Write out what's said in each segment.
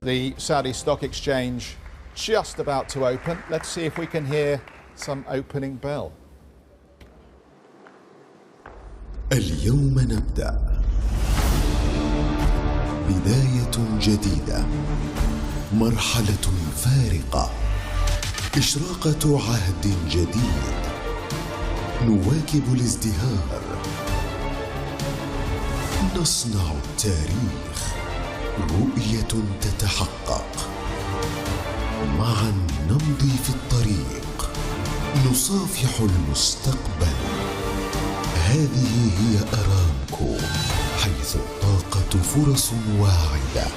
The Saudi Stock Exchange just about to open. Let's see if we can hear some opening bell. اليوم نبدأ بداية جديدة، مرحلة فارقة، إشراقة عهد جديد، نواكب الازدهار، نصنع التاريخ، رؤية تتحقق، معا نمضي في الطريق، نصافح المستقبل. هذه هي أرامكو، حيث الطاقة فرص واعدة.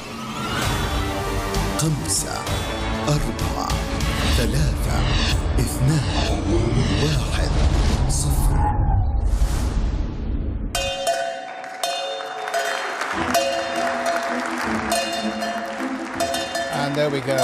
5 4 3 2 1 0. And there we go.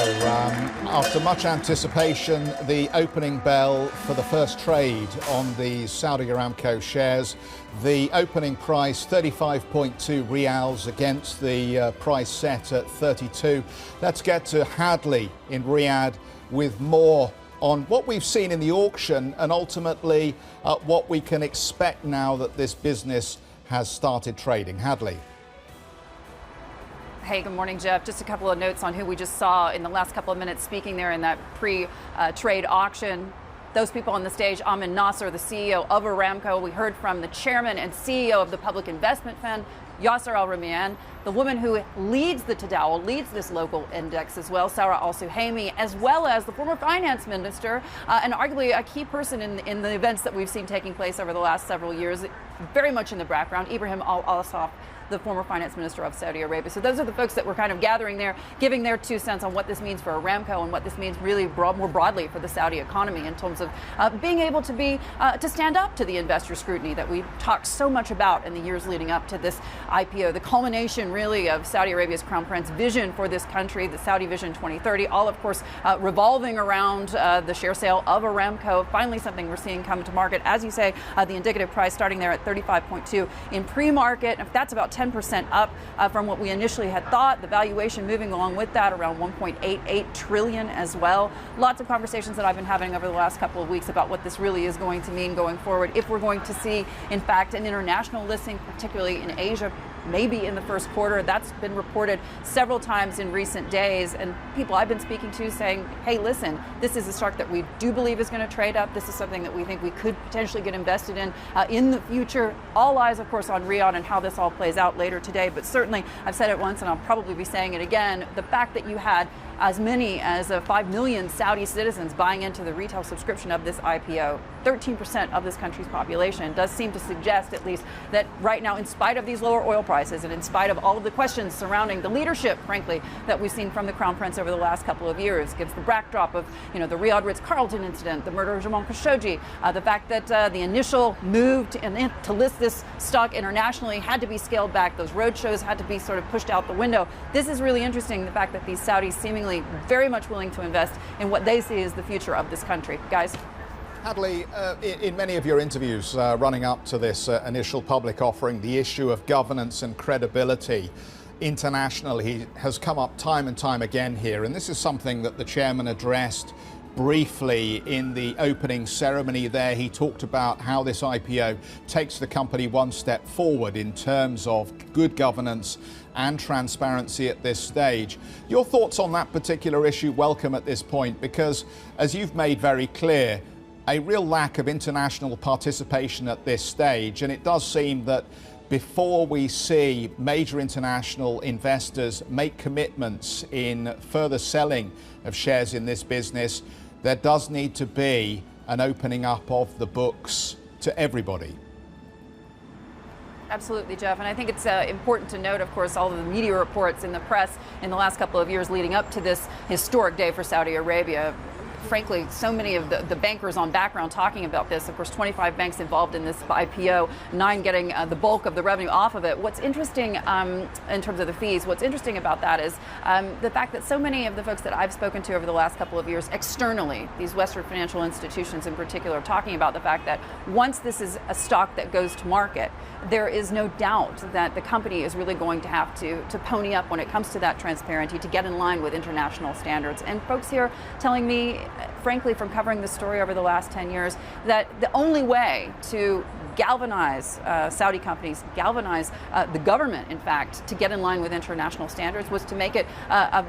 After much anticipation, the opening bell for the first trade on the Saudi Aramco shares. The opening price 35.2 rials against the price set at 32. Let's get to Hadley in Riyadh with more on what we've seen in the auction and ultimately what we can expect now that this business has started trading. Hadley. Hey, good morning, Jeff. Just a couple of notes on who we just saw in the last couple of minutes speaking there in that pre-trade auction. Those people on the stage, Amin Nasser, the CEO of Aramco. We heard from the chairman and CEO of the Public Investment Fund, Yasser Al-Rumayyan, the woman who leads the Tadawul, leads this local index as well, Sarah Al-Suhaimi, as well as the former finance minister and arguably a key person in the events that we've seen taking place over the last several years, very much in the background, Ibrahim Al-Asaf, the former finance minister of Saudi Arabia. So those are the folks that we're kind of gathering there, giving their 2 cents on what this means for Aramco and what this means really more broadly for the Saudi economy in terms of being able to stand up to the investor scrutiny that we talked so much about in the years leading up to this IPO, the culmination really of Saudi Arabia's Crown Prince vision for this country, the Saudi Vision 2030, all of course revolving around the share sale of Aramco. Finally, something we're seeing come to market. As you say, the indicative price starting there at 35.2 in pre-market. That's about 10% up from what we initially had thought. The valuation moving along with that around 1.88 trillion as well. Lots of conversations that I've been having over the last couple of weeks about what this really is going to mean going forward. If we're going to see, in fact, an international listing, particularly in Asia, maybe in the first quarter. That's been reported several times in recent days, and people I've been speaking to saying, hey, listen, this is a stock that we do believe is going to trade up. This is something that we think we could potentially get invested in the future. All eyes, of course, on Riyadh and how this all plays out later today, but certainly I've said it once and I'll probably be saying it again, the fact that you had as many as 5 million Saudi citizens buying into the retail subscription of this IPO, 13% of this country's population, does seem to suggest at least that right now, in spite of these lower oil prices and in spite of all of the questions surrounding the leadership, frankly, that we've seen from the Crown Prince over the last couple of years, against the backdrop of the Riyadh Ritz-Carlton incident, the murder of Jamal Khashoggi, the fact that the initial move to list this stock internationally had to be scaled back, those roadshows had to be sort of pushed out the window. This is really interesting, the fact that these Saudis seemingly very much willing to invest in what they see as the future of this country. Guys? Hadley, in many of your interviews running up to this initial public offering, the issue of governance and credibility internationally has come up time and time again here. And this is something that the chairman addressed briefly in the opening ceremony there. He talked about how this IPO takes the company one step forward in terms of good governance and transparency at this stage. Your thoughts on that particular issue welcome at this point, because as you've made very clear, a real lack of international participation at this stage, and it does seem that before we see major international investors make commitments in further selling of shares in this business, there does need to be an opening up of the books to everybody. Absolutely, Jeff. And I think it's important to note, of course, all of the media reports in the press in the last couple of years leading up to this historic day for Saudi Arabia. frankly, so many of the bankers on background talking about this. Of course, 25 banks involved in this IPO, 9 getting the bulk of the revenue off of it. What's interesting in terms of the fees, what's interesting about that is the fact that so many of the folks that I've spoken to over the last couple of years externally, these Western financial institutions in particular, are talking about the fact that once this is a stock that goes to market, there is no doubt that the company is really going to have to pony up when it comes to that transparency to get in line with international standards. And folks here telling me, frankly, from covering this story over the last 10 years, that the only way to galvanize Saudi companies, galvanize the government, in fact, to get in line with international standards was to make it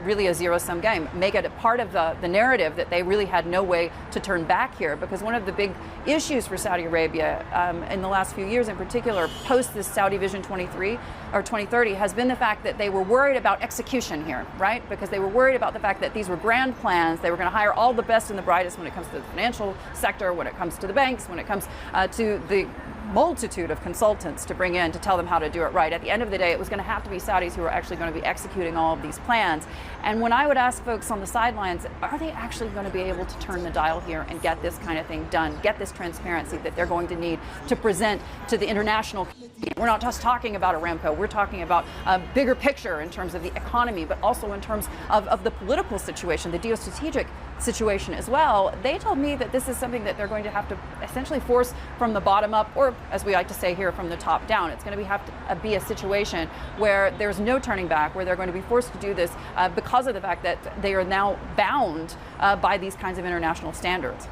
really a zero-sum game, make it a part of the narrative that they really had no way to turn back here. Because one of the big issues for Saudi Arabia in the last few years in particular, post this Saudi Vision 23 or 2030, has been the fact that they were worried about execution here, right? Because they were worried about the fact that these were grand plans. They were going to hire all the best and the brightest when it comes to the financial sector, when it comes to the banks, when it comes to the multitude of consultants to bring in to tell them how to do it right. At the end of the day, it was going to have to be Saudis who were actually going to be executing all of these plans. And when I would ask folks on the sidelines, are they actually going to be able to turn the dial here and get this kind of thing done, get this transparency that they're going to need to present to the international community? We're not just talking about Aramco, we're talking about a bigger picture in terms of the economy, but also in terms of the political situation, the geostrategic situation as well. They told me that this is something that they're going to have to essentially force from the bottom up, or as we like to say here, from the top down. It's going to have to be a situation where there's no turning back, where they're going to be forced to do this because of the fact that they are now bound by these kinds of international standards.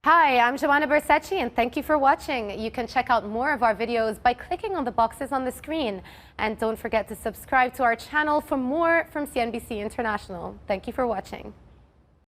Hi, I'm Joanna Bersecci, and thank you for watching. You can check out more of our videos by clicking on the boxes on the screen. And don't forget to subscribe to our channel for more from CNBC International. Thank you for watching.